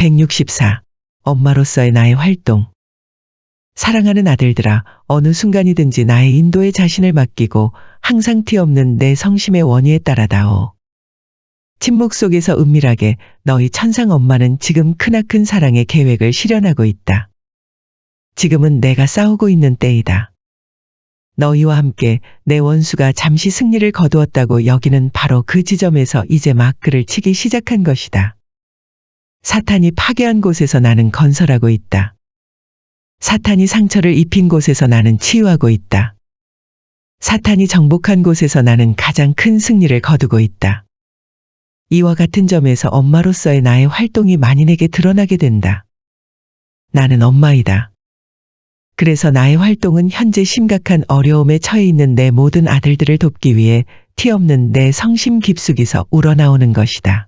164. 엄마로서의 나의 활동. 사랑하는 아들들아, 어느 순간이든지 나의 인도에 자신을 맡기고 항상 티없는 내 성심의 원의에 따라다오. 침묵 속에서 은밀하게 너희 천상 엄마는 지금 크나큰 사랑의 계획을 실현하고 있다. 지금은 내가 싸우고 있는 때이다. 너희와 함께 내 원수가 잠시 승리를 거두었다고 여기는 바로 그 지점에서 이제 마크를 치기 시작한 것이다. 사탄이 파괴한 곳에서 나는 건설하고 있다. 사탄이 상처를 입힌 곳에서 나는 치유하고 있다. 사탄이 정복한 곳에서 나는 가장 큰 승리를 거두고 있다. 이와 같은 점에서 엄마로서의 나의 활동이 만인에게 드러나게 된다. 나는 엄마이다. 그래서 나의 활동은 현재 심각한 어려움에 처해 있는 내 모든 아들들을 돕기 위해 티없는 내 성심 깊숙이서 우러나오는 것이다.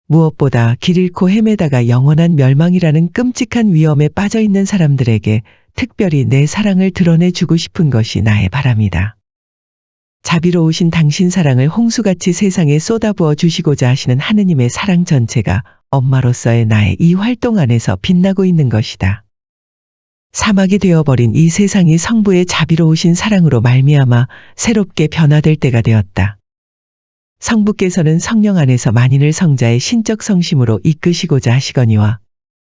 무엇보다 길 잃고 헤매다가 영원한 멸망이라는 끔찍한 위험에 빠져 있는 사람들에게 특별히 내 사랑을 드러내주고 싶은 것이 나의 바람이다. 자비로우신 당신 사랑을 홍수같이 세상에 쏟아부어 주시고자 하시는 하느님의 사랑 전체가 엄마로서의 나의 이 활동 안에서 빛나고 있는 것이다. 사막이 되어버린 이 세상이 성부의 자비로우신 사랑으로 말미암아 새롭게 변화될 때가 되었다. 성부께서는 성령 안에서 만인을 성자의 신적 성심으로 이끄시고자 하시거니와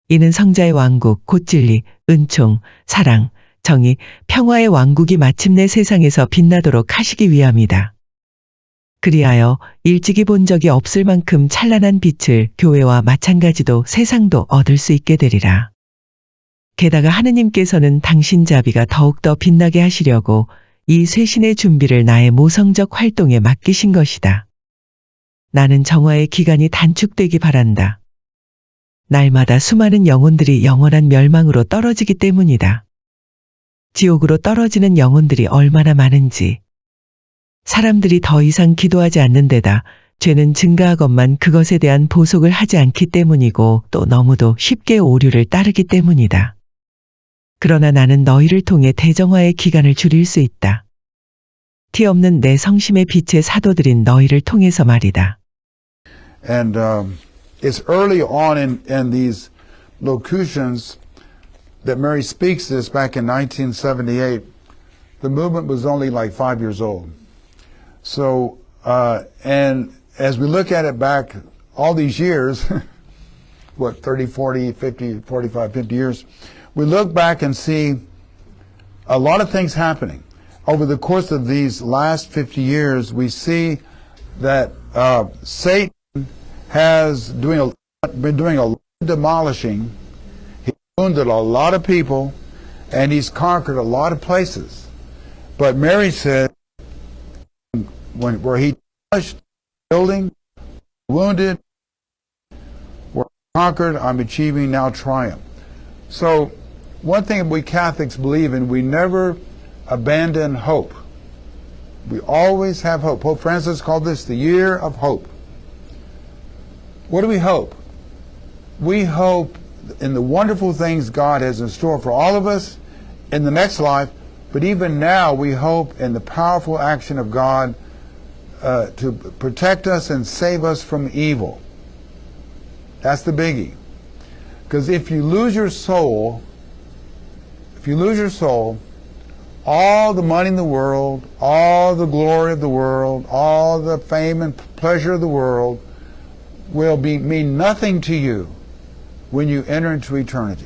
이는 성자의 왕국 곧 진리, 은총, 사랑, 정의, 평화의 왕국이 마침내 세상에서 빛나도록 하시기 위함이다. 그리하여 일찍이 본 적이 없을 만큼 찬란한 빛을 교회와 마찬가지도 세상도 얻을 수 있게 되리라. 게다가 하느님께서는 당신 자비가 더욱더 빛나게 하시려고 이 쇄신의 준비를 나의 모성적 활동에 맡기신 것이다. 나는 정화의 기간이 단축되기 바란다. 날마다 수많은 영혼들이 영원한 멸망으로 떨어지기 때문이다. 지옥으로 떨어지는 영혼들이 얼마나 많은지. 사람들이 더 이상 기도하지 않는 데다 죄는 증가하건만 그것에 대한 보속을 하지 않기 때문이고 또 너무도 쉽게 오류를 따르기 때문이다. 그러나 나는 너희를 통해 대정화의 기간을 줄일 수 있다. 티 없는 내 성심의 빛의 사도들인 너희를 통해서 말이다. And it's early on in these locutions that Mary speaks this back in 1978. The movement was only like 5 years old. So, and as we look at it back all these years, what, 30, 40, 50, 45, 50 years, we look back and see a lot of things happening. Over the course of these last 50 years, we see that Satan has been doing a lot of demolishing. He's wounded a lot of people, and he's conquered a lot of places. But Mary said, where he touched building, wounded, where conquered, I'm achieving now triumph. So one thing we Catholics believe in, we never abandon hope. We always have hope. Pope Francis called this the year of hope. What do we hope? We hope in the wonderful things God has in store for all of us in the next life, but even now we hope in the powerful action of God to protect us and save us from evil. That's the biggie. Because if you lose your soul, all the money in the world, all the glory of the world, all the fame and pleasure of the world will mean nothing to you when you enter into eternity.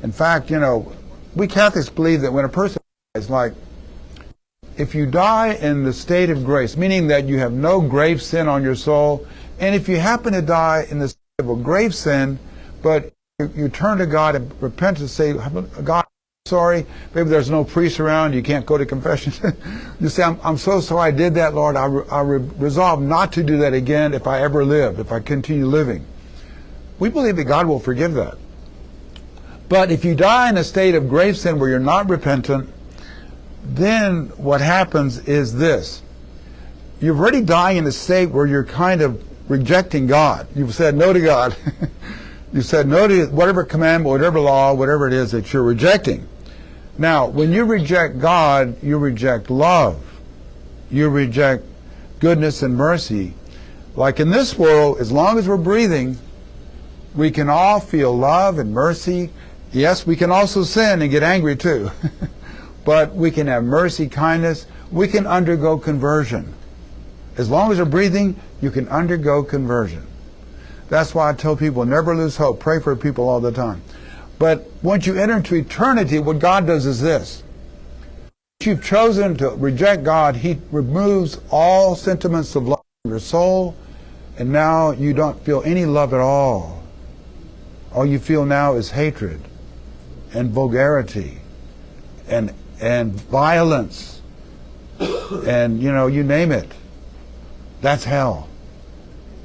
In fact, you know, we Catholics believe that when a person dies, like, if you die in the state of grace, meaning that you have no grave sin on your soul, and if you happen to die in the state of a grave sin, but you turn to God and repent and say, God, I'm sorry, maybe there's no priest around, you can't go to confession. You say, I'm so sorry I did that, Lord. I resolve not to do that again if I ever live, if I continue living. We believe that God will forgive that. But if you die in a state of grave sin where you're not repentant, then what happens is this. You're already dying in a state where you're kind of rejecting God. You've said no to God. You said no to whatever commandment, whatever law, whatever it is that you're rejecting. Now, when you reject God, you reject love. You reject goodness and mercy. Like in this world, as long as we're breathing, We can all feel love and mercy. Yes, we can also sin and get angry too. But we can have mercy, kindness. We can undergo conversion. As long as you're breathing, you can undergo conversion. That's why I tell people, never lose hope. Pray for people all the time. But once you enter into eternity, what God does is this. If you've chosen to reject God, He removes all sentiments of love from your soul, and now you don't feel any love at all. All you feel now is hatred and vulgarity and violence and, you name it. That's hell.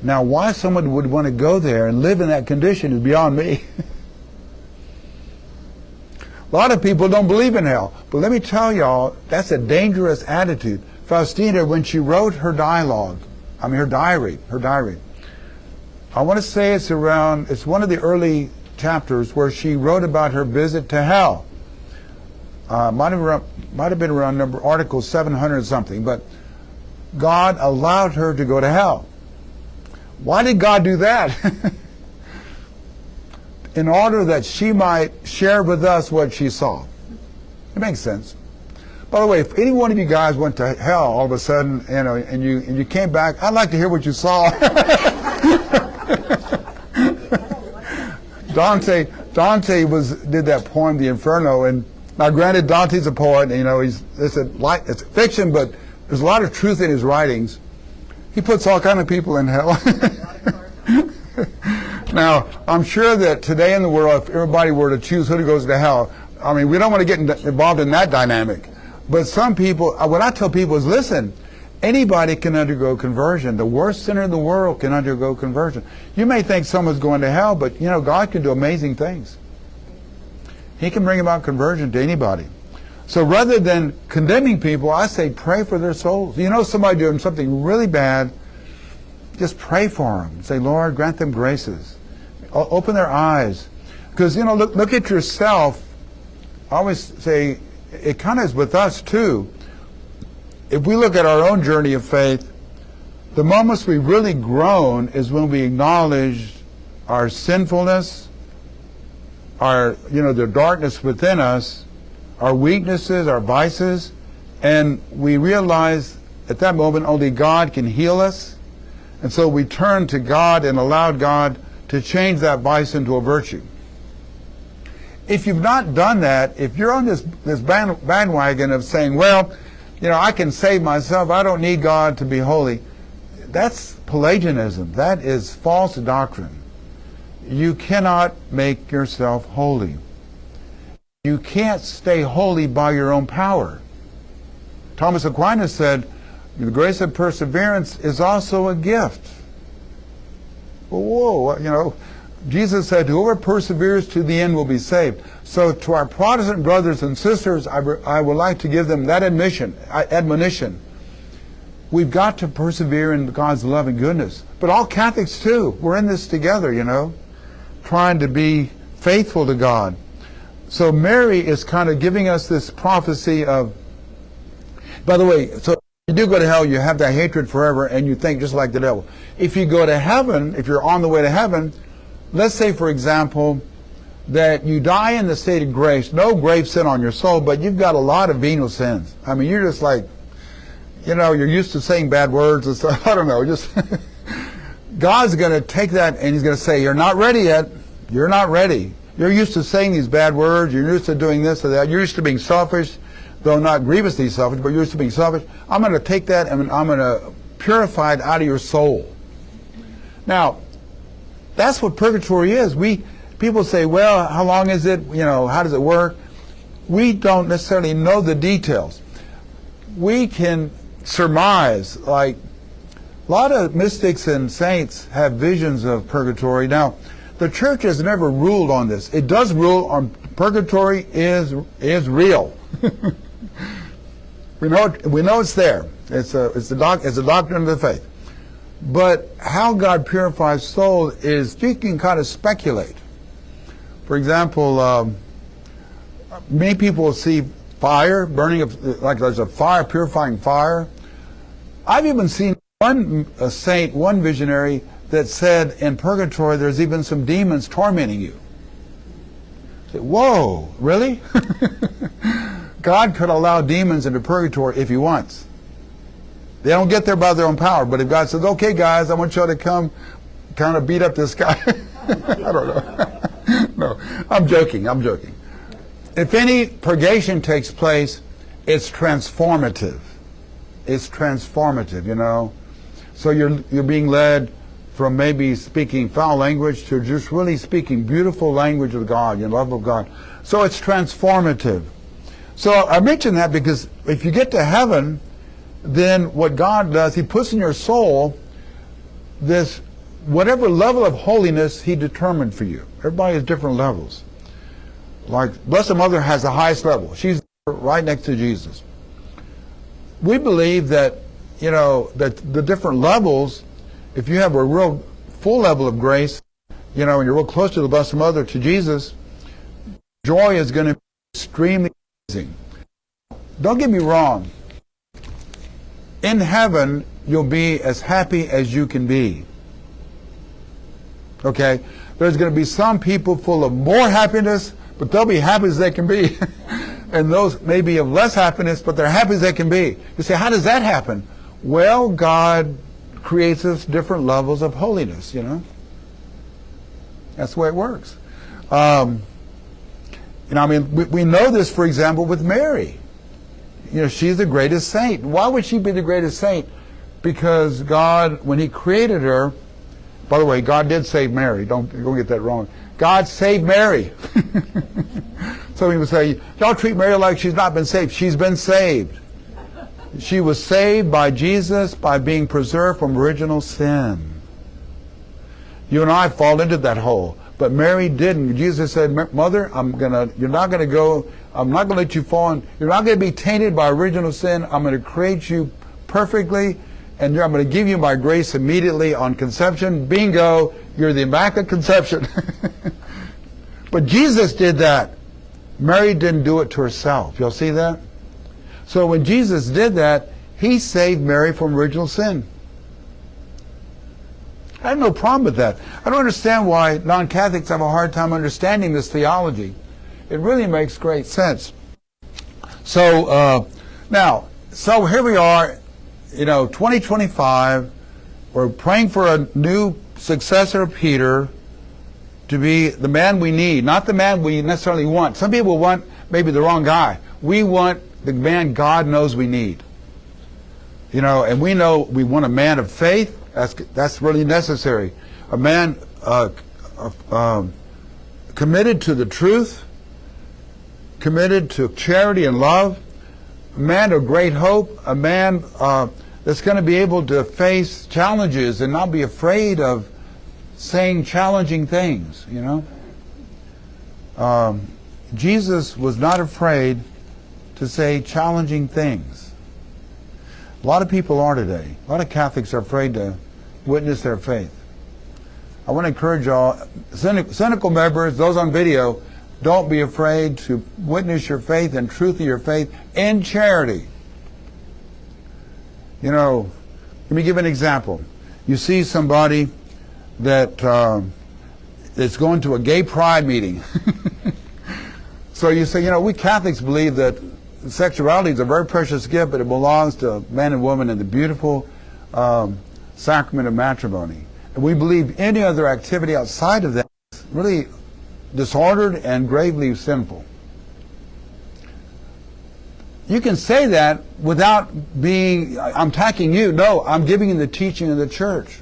Now, why someone would want to go there and live in that condition is beyond me. A lot of people don't believe in hell. But let me tell y'all, that's a dangerous attitude. Faustina, when she wrote her her diary, I want to say it's one of the early chapters where she wrote about her visit to hell. Might have been around article 700 something, but God allowed her to go to hell. Why did God do that? In order that she might share with us what she saw. It makes sense. By the way, if any one of you guys went to hell all of a sudden, and you came back, I'd like to hear what you saw. Dante did that poem, The Inferno, and now granted, Dante's a poet, it's fiction, but there's a lot of truth in his writings. He puts all kind of people in hell. Now, I'm sure that today in the world, if everybody were to choose who goes to hell, we don't want to get involved in that dynamic. But some people, what I tell people is, listen, anybody can undergo conversion. The worst sinner in the world can undergo conversion. You may think someone's going to hell, but God can do amazing things. He can bring about conversion to anybody. So rather than condemning people, I say pray for their souls. Somebody doing something really bad, just pray for them. Say, Lord, grant them graces. Open their eyes. Because, look at yourself. I always say, it kind of is with us too. If we look at our own journey of faith, the moments we've really grown is when we acknowledge our sinfulness, the darkness within us, our weaknesses, our vices, and we realize at that moment only God can heal us. And so we turn to God and allowed God to change that vice into a virtue. If you've not done that, if you're on this bandwagon of saying, well, I can save myself, I don't need God to be holy, that's Pelagianism. That is false doctrine. You cannot make yourself holy. You can't stay holy by your own power. Thomas Aquinas said, the grace of perseverance is also a gift. Whoa, Jesus said, whoever perseveres to the end will be saved. So to our Protestant brothers and sisters, I would like to give them that admonition. We've got to persevere in God's love and goodness. But all Catholics too. We're in this together, trying to be faithful to God. So Mary is kind of giving us this prophecy of, by the way, so you do go to hell, you have that hatred forever, and you think just like the devil. If you go to heaven, if you're on the way to heaven, let's say, for example, that you die in the state of grace, no grave sin on your soul, but you've got a lot of venial sins. You're just like, you're used to saying bad words and stuff. I don't know, just God's going to take that and He's going to say, you're not ready yet. You're not ready. You're used to saying these bad words. You're used to doing this or that. You're used to being selfish, though not grievously selfish, but you're used to being selfish. I'm going to take that and I'm going to purify it out of your soul. Now, that's what purgatory is. People say, well, how long is it? How does it work? We don't necessarily know the details. We can surmise, like a lot of mystics and saints have visions of purgatory. Now, the church has never ruled on this. It does rule on purgatory is real. We know it's there. It's a doctrine of the faith. But how God purifies soul is, you can kind of speculate. For example, many people see fire burning, like there's a fire, purifying fire. I've even seen one saint, one visionary, that said in purgatory there's even some demons tormenting you. Say, whoa, really? God could allow demons into purgatory if he wants. They don't get there by their own power, but if God says, okay guys, I want y'all to come kind of beat up this guy. I don't know. No, I'm joking. If any purgation takes place, it's transformative. It's transformative, you know. So you're being led from maybe speaking foul language to just really speaking beautiful language of God, your love of God. So it's transformative. So I mention that because if you get to heaven, then what God does, he puts in your soul this, whatever level of holiness he determined for you. Everybody has different levels. Like Blessed Mother has the highest level. She's right next to Jesus. We believe that, you know, that the different levels, if you have a real full level of grace, you know, and you're real close to the Blessed Mother, to Jesus, joy is going to be extremely amazing. Don't get me wrong. In heaven, you'll be as happy as you can be. Okay? There's going to be some people full of more happiness, but they'll be happy as they can be. And those may be of less happiness, but they're happy as they can be. You say, how does that happen? Well, God creates us different levels of holiness, you know. That's the way it works. You know, I mean, we know this, for example, with Mary. You know, she's the greatest saint. Why would she be the greatest saint? Because God, when he created her, by the way, God did save Mary. Don't get that wrong. God saved Mary. Some people say, y'all treat Mary like she's not been saved. She's been saved. She was saved by Jesus by being preserved from original sin. You and I fall into that hole. But Mary didn't. Jesus said, Mother, you're not going to go, I'm not going to let you fall in, you're not going to be tainted by original sin. I'm going to create you perfectly, and I'm going to give you my grace immediately on conception. Bingo, you're the Immaculate Conception. But Jesus did that. Mary didn't do it to herself. Y'all see that? So when Jesus did that, he saved Mary from original sin. I have no problem with that. I don't understand why non-Catholics have a hard time understanding this theology. It really makes great sense. So so here we are, you know, 2025. We're praying for a new successor of Peter to be the man we need, not the man we necessarily want. Some people want maybe the wrong guy. We want the man God knows we need. You know, and we know we want a man of faith. That's really necessary. A man committed to the truth, committed to charity and love, a man of great hope, a man that's going to be able to face challenges and not be afraid of saying challenging things, you know. Jesus was not afraid to say challenging things. A lot of people are today. A lot of Catholics are afraid to witness their faith. I want to encourage y'all, cynical members, those on video, don't be afraid to witness your faith and truth of your faith in charity. You know, let me give an example. You see somebody that's going to a gay pride meeting. So you say, you know, we Catholics believe that sexuality is a very precious gift, but it belongs to man and woman in the beautiful sacrament of matrimony. And we believe any other activity outside of that is really disordered and gravely sinful. You can say that without being, I'm attacking you. No, I'm giving you the teaching of the church.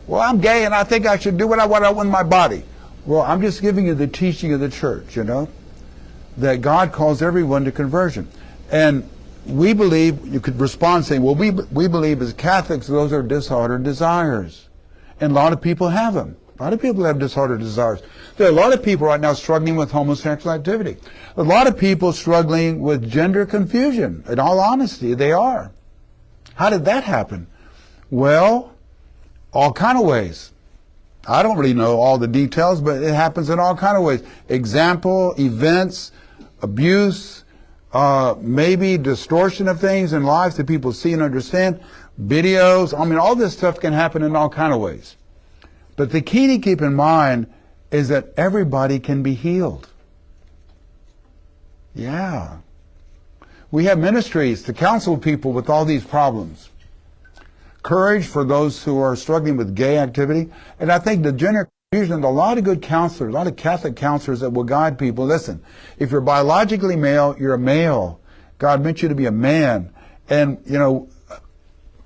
Well, I'm gay and I think I should do what I want with my body. Well, I'm just giving you the teaching of the church, you know, that God calls everyone to conversion. And we believe, you could respond saying, well, we believe as Catholics those are disordered desires. And a lot of people have them. A lot of people have disordered desires. There are a lot of people right now struggling with homosexual activity. A lot of people struggling with gender confusion. In all honesty, they are. How did that happen? Well, all kind of ways. I don't really know all the details, but it happens in all kind of ways. Example, events, abuse, maybe distortion of things in lives that people see and understand. videos. I mean, all this stuff can happen in all kind of ways. But the key to keep in mind is that everybody can be healed. Yeah. We have ministries to counsel people with all these problems. Courage for those who are struggling with gay activity. And I think the general confusion, a lot of good counselors, a lot of Catholic counselors that will guide people. Listen, if you're biologically male, you're a male. God meant you to be a man. And, you know,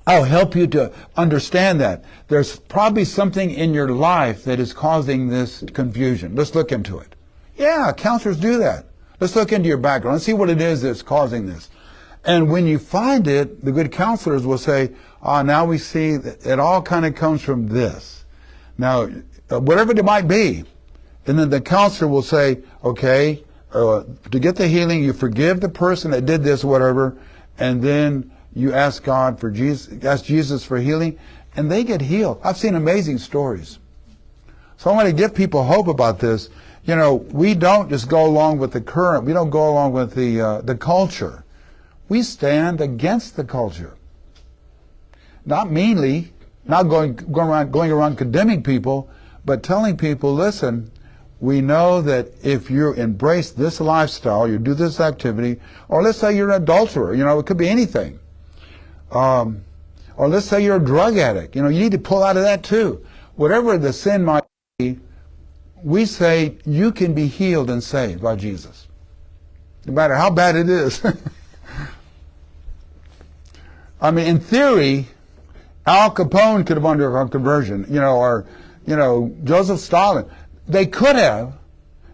I'll help you to understand that. There's probably something in your life that is causing this confusion. Let's look into it. Yeah, counselors do that. Let's look into your background. Let's see what it is that's causing this. And when you find it, the good counselors will say, now we see that it all kind of comes from this. Now, whatever it might be. And then the counselor will say, okay, to get the healing, you forgive the person that did this, whatever, and then you ask God for Jesus, ask Jesus for healing, and they get healed. I've seen amazing stories. So I want to give people hope about this. You know, we don't just go along with the current. We don't go along with the culture. We stand against the culture. Not meanly, not going around condemning people, but telling people, listen, we know that if you embrace this lifestyle, you do this activity, or let's say you're an adulterer, you know, it could be anything. Or let's say you're a drug addict, you know, you need to pull out of that too. Whatever the sin might be, we say you can be healed and saved by Jesus. No matter how bad it is. I mean, in theory, Al Capone could have undergone conversion, you know, or, you know, Joseph Stalin. They could have.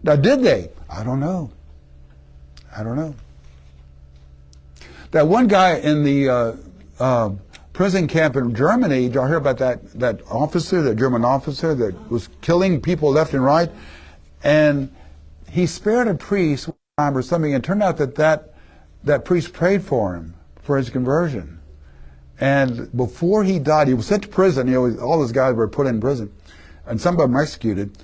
Now, did they? I don't know. I don't know. That one guy in the prison camp in Germany, did y'all hear about that officer, that German officer that was killing people left and right? And he spared a priest one time or something, and it turned out that priest prayed for him, for his conversion. And before he died, he was sent to prison. You know, all those guys were put in prison, and some of them executed.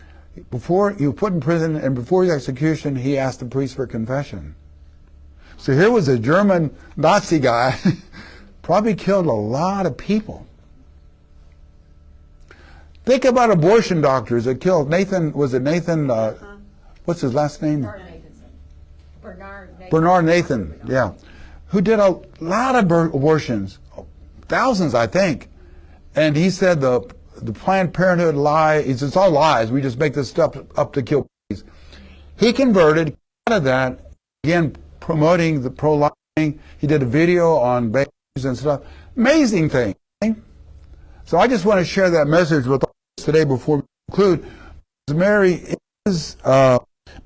Before he was put in prison, and before his execution, he asked the priest for confession. So here was a German Nazi guy, probably killed a lot of people. Think about abortion doctors that killed Nathan. Was it Nathan? What's his last name? Bernard Nathan. Yeah, who did a lot of abortions, thousands, I think. And he said the Planned Parenthood lie, it's all lies. We just make this stuff up to kill babies. He converted out of that, again, promoting the pro-life thing. He did a video on babies and stuff. Amazing thing. So I just want to share that message with us today before we conclude. Mary is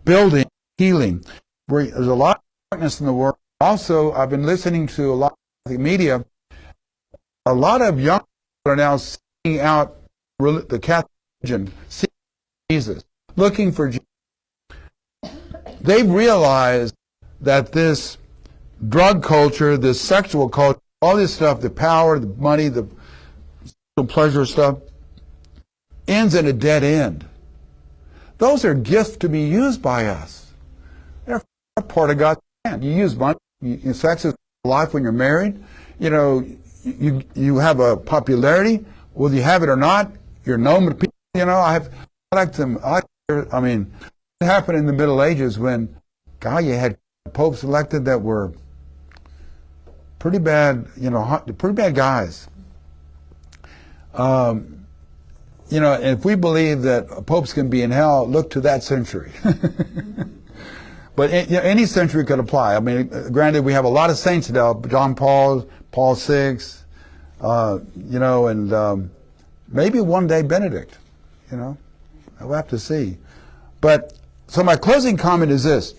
building healing. There's a lot of darkness in the world. Also, I've been listening to a lot of the media. A lot of young people are now seeking out the Catholic religion, seeking Jesus, looking for Jesus. They've realized that this drug culture, this sexual culture, all this stuff, the power, the money, the sexual pleasure stuff, ends in a dead end. Those are gifts to be used by us. They're part of God's plan. You use money, sex is life when you're married. You know, you have a popularity, whether you have it or not. You're known to people. You know, I mean, it happened in the Middle Ages when, God, you had popes elected that were pretty bad, you know, pretty bad guys. You know, if we believe that popes can be in hell, look to that century. But you know, any century could apply. I mean, granted, we have a lot of saints now, John Paul, Paul VI, you know, and maybe one day Benedict, you know. We'll have to see. But, so my closing comment is this.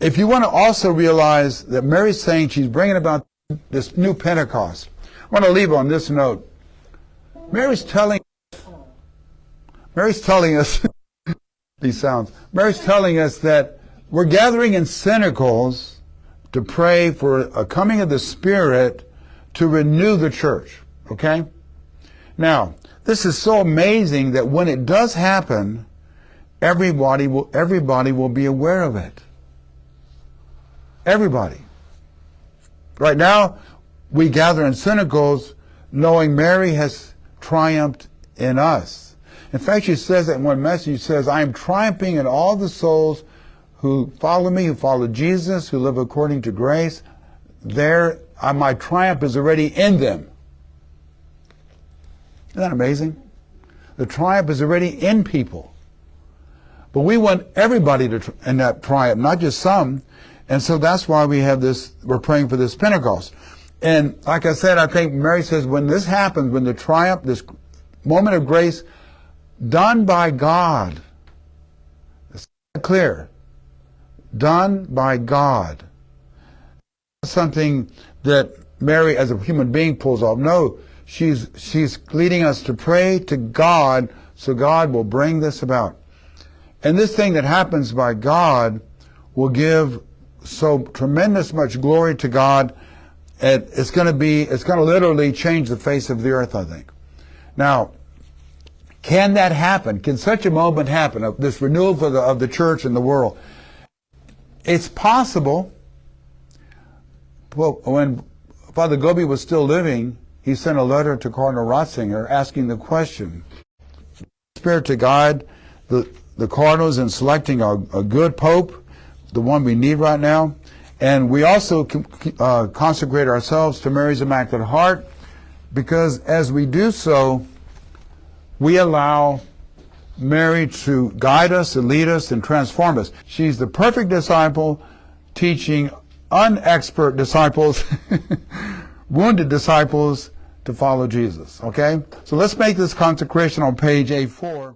If you want to also realize that Mary's saying she's bringing about this new Pentecost, I want to leave on this note. Mary's telling us these sounds. Mary's telling us that we're gathering in cenicles to pray for a coming of the Spirit to renew the church. Okay? Now, this is so amazing that when it does happen, everybody will be aware of it. Everybody. Right now, we gather in cenicles knowing Mary has triumphed in us. In fact, she says that in one message, she says, I am triumphing in all the souls who follow me, who follow Jesus, who live according to grace. My triumph is already in them. Isn't that amazing? The triumph is already in people. But we want everybody to in that triumph, not just some. And so that's why we have this, we're praying for this Pentecost. And like I said, I think Mary says when this happens, when the triumph, this moment of grace done by God, it's clear, done by God. Something that Mary as a human being pulls off. No, she's leading us to pray to God so God will bring this about. And this thing that happens by God will give so tremendous much glory to God. It's going to literally change the face of the earth, I think. Now, can that happen? Can such a moment happen, of this renewal of the church and the world? It's possible. Well, when Father Gobi was still living, he sent a letter to Cardinal Ratzinger asking the question, Spirit to guide the cardinals in selecting a good pope, the one we need right now. And we also consecrate ourselves to Mary's Immaculate Heart, because as we do so, we allow Mary to guide us and lead us and transform us. She's the perfect disciple, teaching unexpert disciples, wounded disciples, to follow Jesus. Okay? So let's make this consecration on page A4.